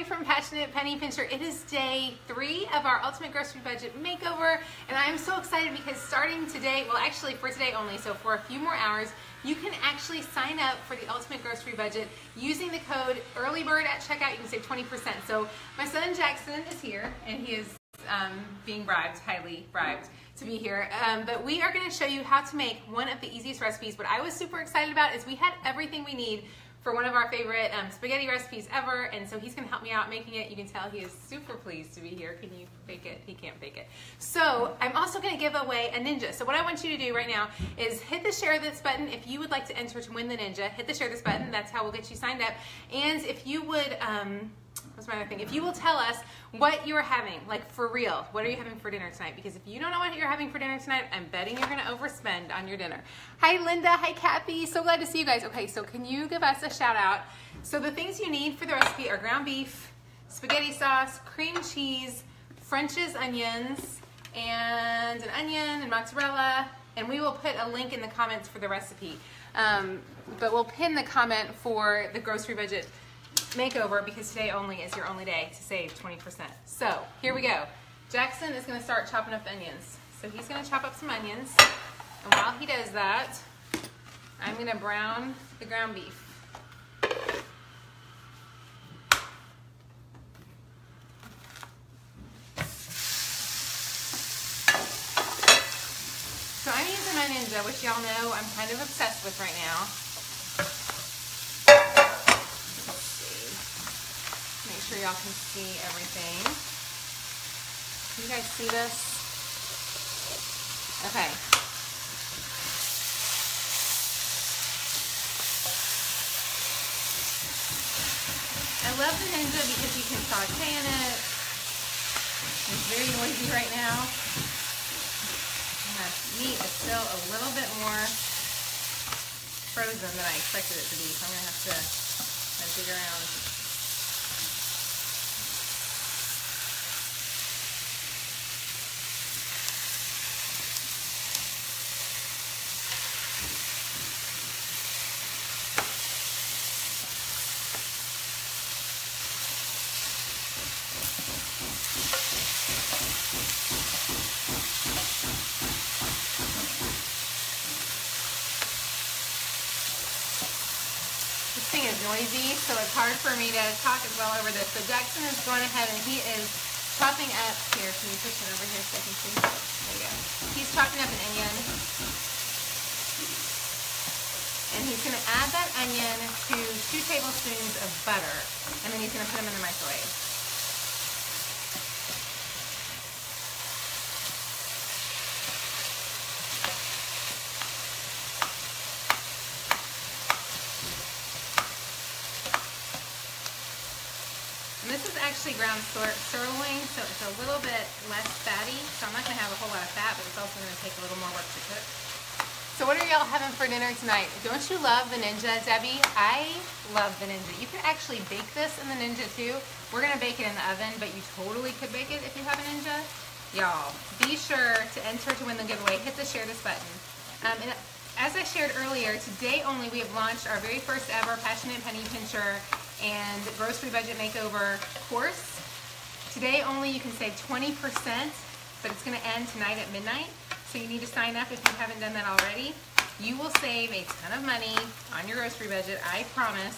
Kelly from Passionate Penny Pincher. It is day 3 of our Ultimate Grocery Budget Makeover, and I am so excited because starting today, well actually for today only, so for a few more hours, you can actually sign up for the Ultimate Grocery Budget using the code EARLYBIRD at checkout. You can save 20%. So my son Jackson is here, and he is being bribed, highly bribed to be here. But we are going to show you how to make one of the easiest recipes. What I was super excited about is we had everything we need for one of our favorite spaghetti recipes ever, and so he's going to help me out making it. You can tell he is super pleased to be here. Can you fake it? He can't fake it. So I'm also going to give away a Ninja. So what I want you to do right now is hit the share this button if you would like to enter to win the Ninja. Hit the share this button. That's how we'll get you signed up. And if you would, what's my other thing? If you will tell us what you are having, like for real, what are you having for dinner tonight? Because if you don't know what you're having for dinner tonight, I'm betting you're gonna overspend on your dinner. Hi Linda, hi Kathy, so glad to see you guys. Okay, so can you give us a shout out? So the things you need for the recipe are ground beef, spaghetti sauce, cream cheese, French's onions, and an onion and mozzarella, and we will put a link in the comments for the recipe. But we'll pin the comment for the grocery budget makeover because today only is your only day to save 20%. So here we go. Jackson is going to start chopping up onions. So he's going to chop up some onions, and while he does that, I'm going to brown the ground beef. So I'm using my Ninja, which y'all know I'm kind of obsessed with right now. Make sure y'all can see everything. Can you guys see this? Okay. I love the Ninja because you can saute in it. It's very noisy right now. And the meat is still a little bit more frozen than I expected it to be, so I'm going to have to dig around. Thing is noisy, so it's hard for me to talk as well over this. So Jackson is going ahead and he is chopping up, here, can you push it over here so I can see? There you go. He's chopping up an onion. And he's going to add that onion to 2 tablespoons of butter, and then he's going to put them in the microwave. This is actually ground sirloin, so it's a little bit less fatty. So I'm not going to have a whole lot of fat, but it's also going to take a little more work to cook. So what are y'all having for dinner tonight? Don't you love the Ninja, Debbie? I love the Ninja. You can actually bake this in the Ninja too. We're going to bake it in the oven, but you totally could bake it if you have a Ninja. Y'all, be sure to enter to win the giveaway. Hit the share this button. And as I shared earlier, today only we have launched our very first ever Passionate Penny Pincher and Grocery Budget Makeover course. Today only you can save 20%, but it's going to end tonight at midnight. So you need to sign up if you haven't done that already. You will save a ton of money on your grocery budget, I promise.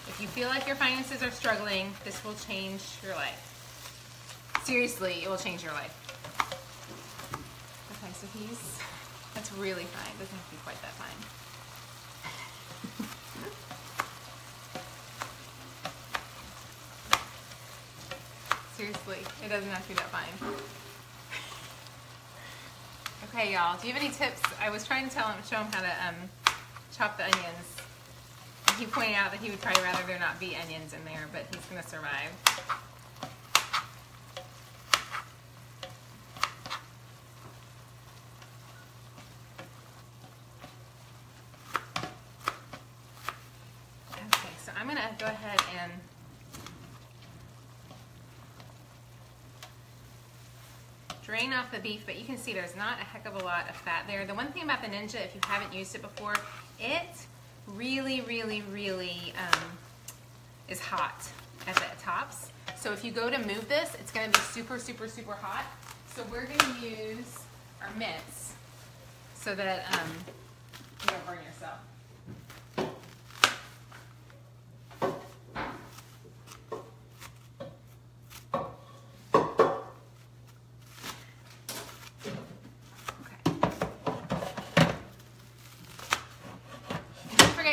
If you feel like your finances are struggling, this will change your life. Seriously, it will change your life. Okay, so that's really fine. Doesn't have to be quite that fine. Seriously, it doesn't have to be that fine. Okay, y'all, do you have any tips? I was trying to show him how to chop the onions. He pointed out that he would probably rather there not be onions in there, but he's going to survive. Okay, so I'm going to go ahead and drain off the beef, but you can see there's not a heck of a lot of fat there. The one thing about the Ninja, if you haven't used it before, it really is hot at the tops. So if you go to move this, it's gonna be super, super, super hot. So we're gonna use our mitts so that you don't burn yourself.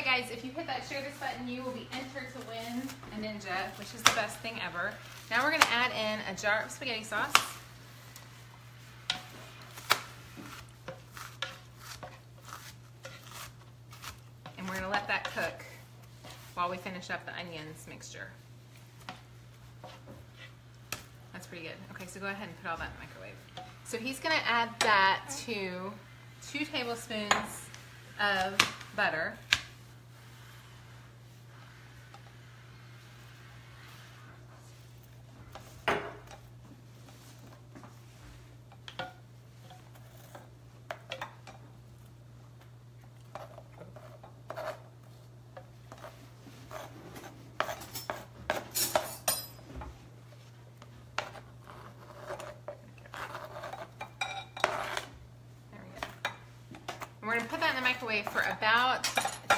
Guys, if you hit that share this button, you will be entered to win a Ninja, which is the best thing ever. Now we're going to add in a jar of spaghetti sauce. And we're going to let that cook while we finish up the onions mixture. That's pretty good. Okay, so go ahead and put all that in the microwave. So he's going to add that to 2 tablespoons of butter. We're going to put that in the microwave for about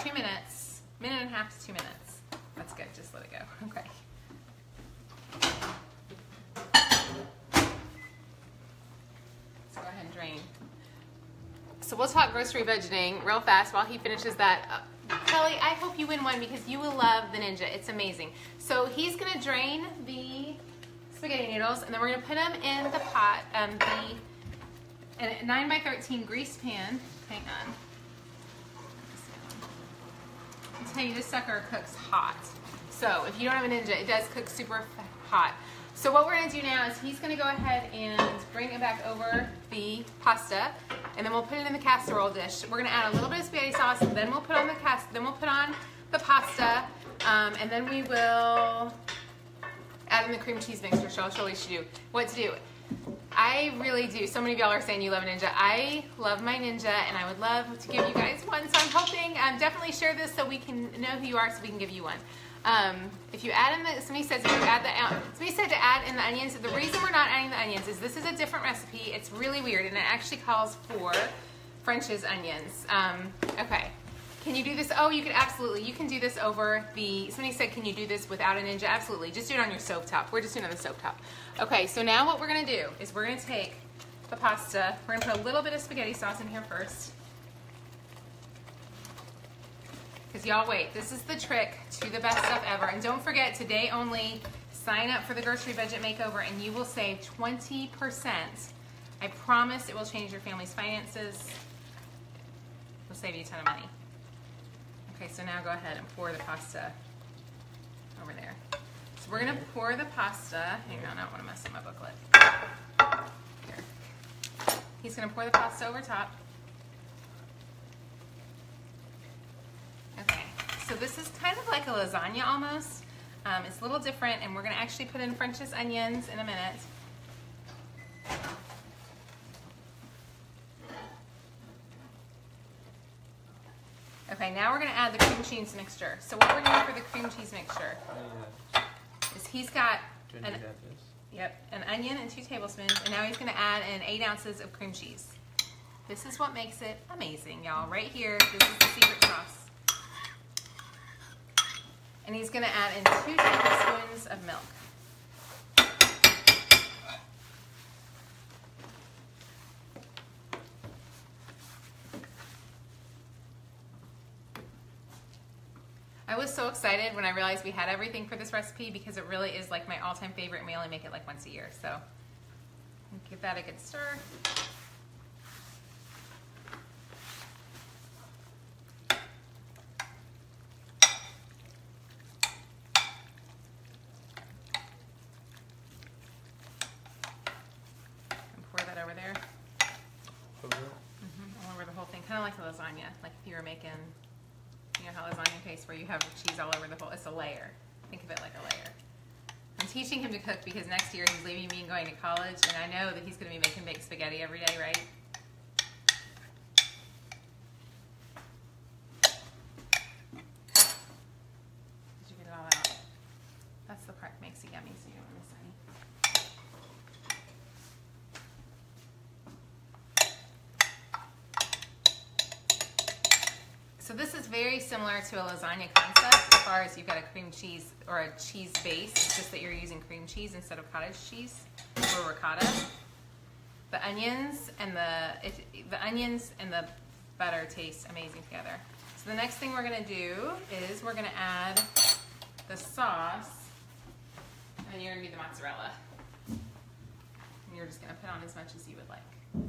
2 minutes, minute and a half to 2 minutes. That's good, just let it go. Okay. So go ahead and drain. So we'll talk grocery budgeting real fast while he finishes that. Kelly, I hope you win one because you will love the Ninja. It's amazing. So he's going to drain the spaghetti noodles, and then we're going to put them in the pot, in a 9x13 greased pan. Hang on. I'll tell you, this sucker cooks hot. So if you don't have a Ninja, it does cook super hot. So what we're going to do now is he's going to go ahead and bring it back over the pasta, and then we'll put it in the casserole dish. We're going to add a little bit of spaghetti sauce, and then we'll put on the pasta, and then we will add in the cream cheese mixture. So I'll show you what to do. I really do. So many of y'all are saying you love a Ninja. I love my Ninja, and I would love to give you guys one. So I'm hoping, definitely share this so we can know who you are, so we can give you one. If you add in somebody said to add in the onions. The reason we're not adding the onions is this is a different recipe. It's really weird, and it actually calls for French's onions. Okay. Can you do this? Oh, you can absolutely. You can do this over the, somebody said, can you do this without a Ninja? Absolutely. Just do it on your stovetop. We're just doing it on the stovetop. Okay, so now what we're going to do is we're going to take the pasta. We're going to put a little bit of spaghetti sauce in here first. Because y'all wait, this is the trick to the best stuff ever. And don't forget, today only, sign up for the Grocery Budget Makeover and you will save 20%. I promise it will change your family's finances. It will save you a ton of money. Okay, so now go ahead and pour the pasta over there. So we're going to pour the pasta. Hang on, I don't want to mess up my booklet. Here. He's going to pour the pasta over top. Okay, so this is kind of like a lasagna almost. It's a little different, and we're going to actually put in French's onions in a minute. Okay, now we're going to add the cream cheese mixture. So what we're doing for the cream cheese mixture is he's got an onion and 2 tablespoons, and now he's going to add in 8 ounces of cream cheese. This is what makes it amazing, y'all. Right here, this is the secret sauce. And he's going to add in 2 tablespoons of milk. I was so excited when I realized we had everything for this recipe because it really is like my all-time favorite, and we only make it like once a year. So give that a good stir. Over there. All over the whole thing, kind of like a lasagna. Like if you were making, you know how lasagna tastes, where you have cheese all over the whole. It's a layer. Think of it like a layer. I'm teaching him to cook because next year he's leaving me and going to college, and I know that he's going to be making baked spaghetti every day, right? Did you get it all out? very similar to a lasagna concept as far as you've got a cream cheese or a cheese base. It's just that you're using cream cheese instead of cottage cheese or ricotta. The onions and the butter taste amazing together. So the next thing we're gonna do is we're gonna add the sauce, and then you're gonna do the mozzarella. And you're just gonna put on as much as you would like.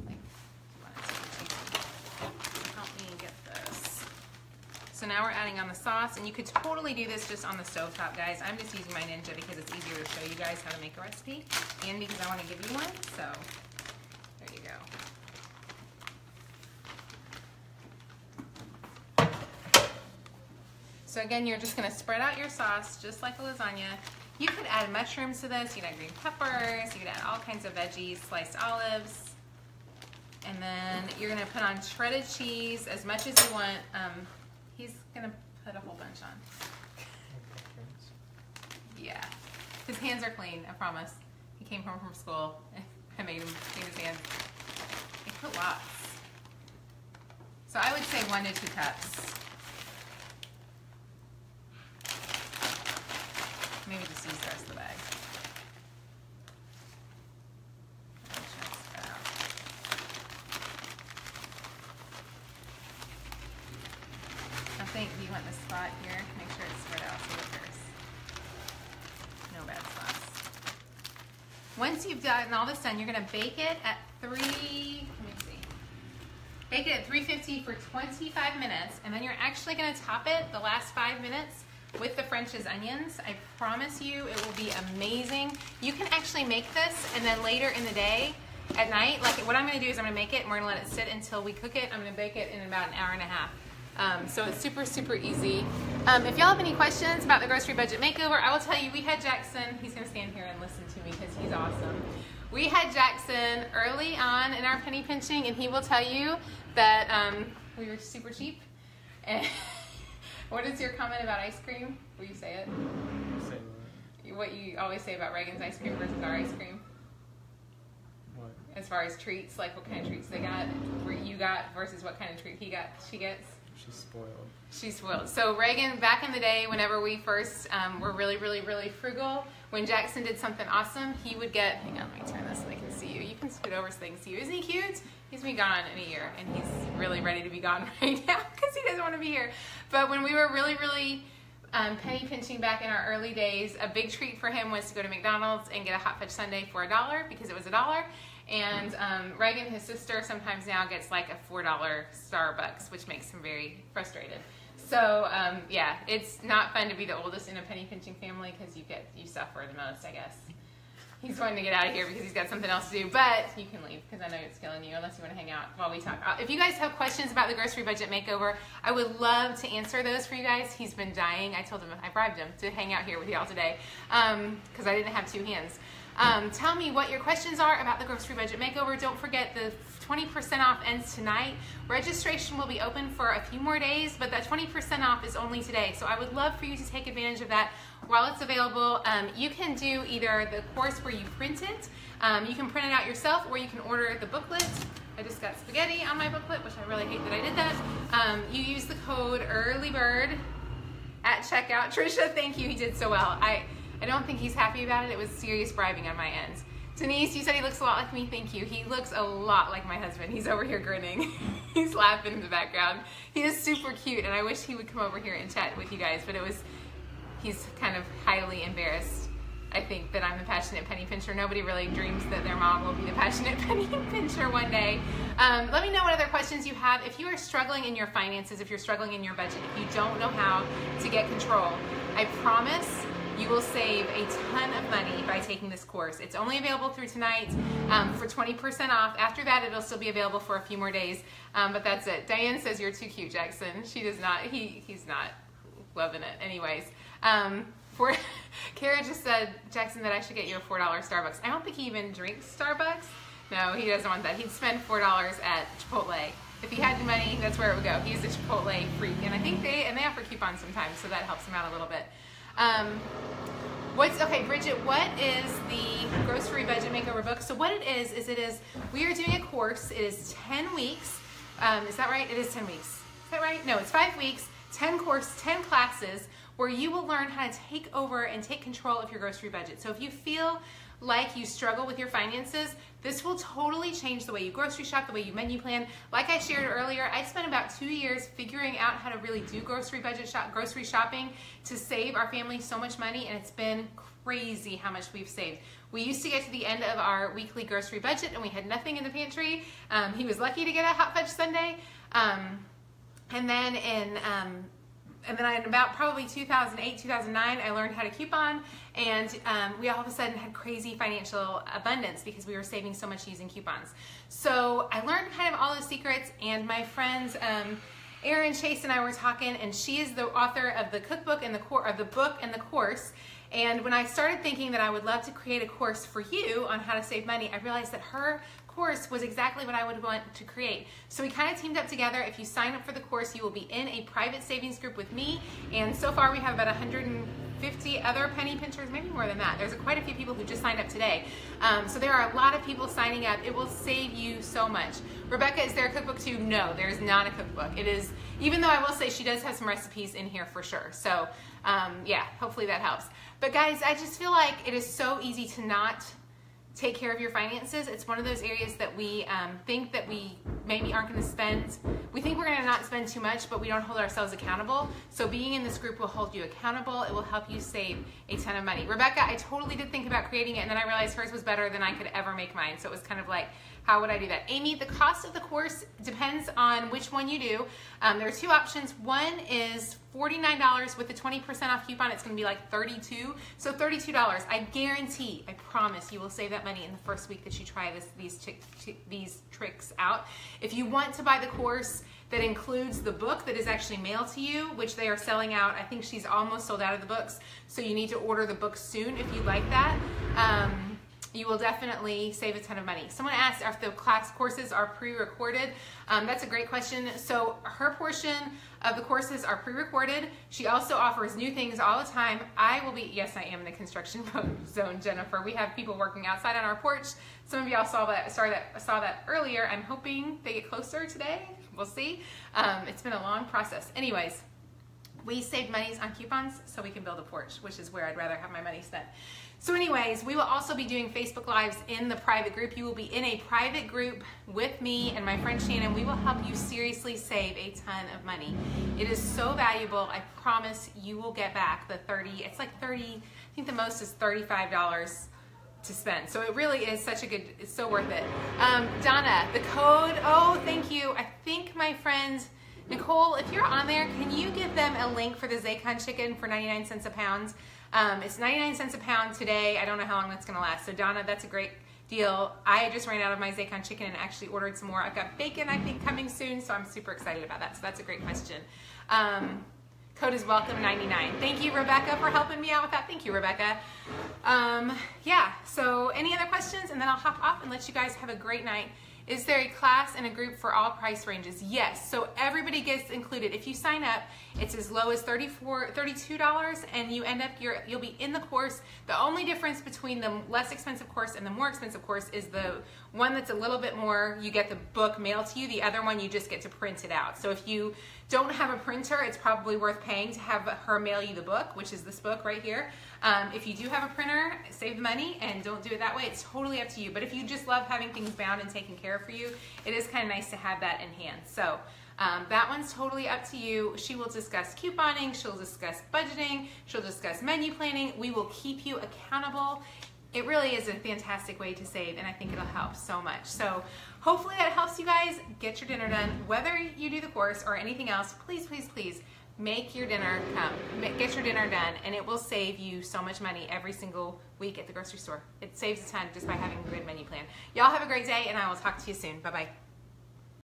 Like if you want it to be cheesy. Help me get this. So now we're adding on the sauce, and you could totally do this just on the stovetop, guys. I'm just using my Ninja because it's easier to show you guys how to make a recipe, and because I want to give you one. So there you go. So again, you're just going to spread out your sauce just like a lasagna. You could add mushrooms to this. You could add green peppers. You could add all kinds of veggies, sliced olives. And then you're going to put on shredded cheese as much as you want. He's going to put a whole bunch on. Yeah. His hands are clean, I promise. He came home from school. I made him clean his hands. He put lots. So I would say 1 to 2 cups. Maybe just use the rest of the bag. I think you want the spot here. Make sure it's spread out so that there's no bad spots. Once you've done all this done, you're going to bake it at Bake it at 350 for 25 minutes, and then you're actually going to top it the last 5 minutes with the French's onions. I promise you it will be amazing. You can actually make this, and then later in the day, at night, like what I'm going to do is I'm going to make it, and we're going to let it sit until we cook it. I'm going to bake it in about an hour and a half. So it's super, super easy. If y'all have any questions about the grocery budget makeover, I will tell you, we had Jackson. He's going to stand here and listen to me because he's awesome. We had Jackson early on in our penny pinching, and he will tell you that we were super cheap. And what is your comment about ice cream? Will you say it? Say what? What you always say about Reagan's ice cream versus our ice cream? What? As far as treats, like what kind of treats they got, you got versus what kind of treat she gets? She's spoiled. She's spoiled. So Reagan, back in the day, whenever we first were really, really, really frugal, when Jackson did something awesome, he would get, hang on, let me turn this so they can see you. You can scoot over so they can see you. Isn't he cute? He's been gone in a year, and he's really ready to be gone right now because he doesn't want to be here. But when we were really, really penny pinching back in our early days, a big treat for him was to go to McDonald's and get a hot fudge sundae for $1 because it was $1. And Reagan, his sister, sometimes now gets like a $4 Starbucks, which makes him very frustrated. So yeah, it's not fun to be the oldest in a penny pinching family because you suffer the most, I guess. He's going to get out of here because he's got something else to do, but you can leave because I know it's killing you unless you want to hang out while we talk. If you guys have questions about the grocery budget makeover, I would love to answer those for you guys. He's been dying. I told him, I bribed him to hang out here with y'all today because I didn't have 2 hands. Tell me what your questions are about the grocery budget makeover. Don't forget the 20% off ends tonight. Registration will be open for a few more days, but that 20% off is only today. So I would love for you to take advantage of that while it's available. You can do either the course where you print it, you can print it out yourself, or you can order the booklet. I just got spaghetti on my booklet, which I really hate that I did that. You use the code EARLYBIRD at checkout. Trisha, thank you. He did so well. I don't think he's happy about it. It was serious bribing on my end. Denise, you said he looks a lot like me. Thank you. He looks a lot like my husband. He's over here grinning. He's laughing in the background. He is super cute, and I wish he would come over here and chat with you guys, but he's kind of highly embarrassed, I think, that I'm the passionate penny pincher. Nobody really dreams that their mom will be the passionate penny pincher one day. Let me know what other questions you have. If you are struggling in your finances, if you're struggling in your budget, if you don't know how to get control, I promise you will save a ton of money by taking this course. It's only available through tonight for 20% off. After that, it'll still be available for a few more days, but that's it. Diane says you're too cute, Jackson. She does not, he's not loving it. Anyways, Kara just said, Jackson, that I should get you a $4 Starbucks. I don't think he even drinks Starbucks. No, he doesn't want that. He'd spend $4 at Chipotle. If he had the money, that's where it would go. He's a Chipotle freak, and I think they offer coupons sometimes, so that helps him out a little bit. Okay, Bridget, what is the grocery budget makeover book? So what it is we are doing a course. It is 10 weeks. Is that right? It is 10 weeks. Is that right? No, it's 5 weeks, 10 classes where you will learn how to take over and take control of your grocery budget. So if you feel like you struggle with your finances, this will totally change the way you grocery shop, the way you menu plan. Like I shared earlier, I spent about 2 years figuring out how to really do grocery shopping to save our family so much money, and it's been crazy how much we've saved. We used to get to the end of our weekly grocery budget and we had nothing in the pantry. He was lucky to get a hot fudge sundae. And then in about probably 2008, 2009, I learned how to coupon, and we all of a sudden had crazy financial abundance because we were saving so much using coupons. So I learned kind of all those secrets, and my friends Erin, Chase, and I were talking, and she is the author of the cookbook and the book and the course. And when I started thinking that I would love to create a course for you on how to save money, I realized that her course was exactly what I would want to create. So we kind of teamed up together. If you sign up for the course, you will be in a private savings group with me. And so far we have about 150 other penny pinchers, maybe more than that. There's quite a few people who just signed up today. So there are a lot of people signing up. It will save you so much. Rebecca, is there a cookbook too? No, there is not a cookbook. It is, even though I will say she does have some recipes in here for sure. So yeah, hopefully that helps. But guys, I just feel like it is so easy to not take care of your finances. It's one of those areas that we think that we maybe aren't going to spend. We think we're going to not spend too much, but we don't hold ourselves accountable. So being in this group will hold you accountable. It will help you save a ton of money. Rebecca, I totally did think about creating it, and then I realized hers was better than I could ever make mine. So it was kind of like, how would I do that? Amy, the cost of the course depends on which one you do. There are two options. One is $49 with a 20% off coupon. It's going to be like $32. So $32. I guarantee, I promise you will save that money in the first week that you try these tricks out. If you want to buy the course that includes the book that is actually mailed to you, which they are selling out, I think she's almost sold out of the books. So you need to order the book soon if you like that. You will definitely save a ton of money. Someone asked if the class courses are pre-recorded. That's a great question. So her portion of the courses are pre-recorded. She also offers new things all the time. Yes, I am in the construction zone, Jennifer. We have people working outside on our porch. Some of y'all saw that earlier. I'm hoping they get closer today. We'll see. It's been a long process. Anyways, we saved monies on coupons so we can build a porch, which is where I'd rather have my money spent. So anyways, we will also be doing Facebook Lives in the private group. You will be in a private group with me and my friend Shannon. We will help you seriously save a ton of money. It is so valuable. I promise you will get back the 30, it's like 30, I think the most is $35 to spend. So it really is such a good, it's so worth it. Donna, the code, oh, thank you. I think my friend Nicole, if you're on there, can you give them a link for the Zaycon chicken for 99 cents a pound? It's 99 cents a pound today. I don't know how long that's going to last. So Donna, that's a great deal. I just ran out of my Zaycon chicken and actually ordered some more. I've got bacon, I think, coming soon, so I'm super excited about that. So that's a great question. Code is welcome 99. Thank you, Rebecca, for helping me out with that. Thank you, Rebecca. Yeah, so any other questions? And then I'll hop off and let you guys have a great night. Is there a class and a group for all price ranges? Yes, so everybody gets included. If you sign up, it's as low as $32, and you end up, you'll be in the course. The only difference between the less expensive course and the more expensive course is the one that's a little bit more, you get the book mailed to you. The other one, you just get to print it out. So if you don't have a printer, it's probably worth paying to have her mail you the book, which is this book right here. If you do have a printer, save the money and don't do it that way. It's totally up to you. But if you just love having things bound and taken care of for you, it is kind of nice to have that in hand. So that one's totally up to you. She will discuss couponing. She'll discuss budgeting. She'll discuss menu planning. We will keep you accountable. It really is a fantastic way to save, and I think it'll help so much. So hopefully that helps you guys get your dinner done. Whether you do the course or anything else, please, please, please make your dinner get your dinner done, and it will save you so much money every single week at the grocery store. It saves a ton just by having a good menu plan. Y'all have a great day, and I will talk to you soon. Bye-bye.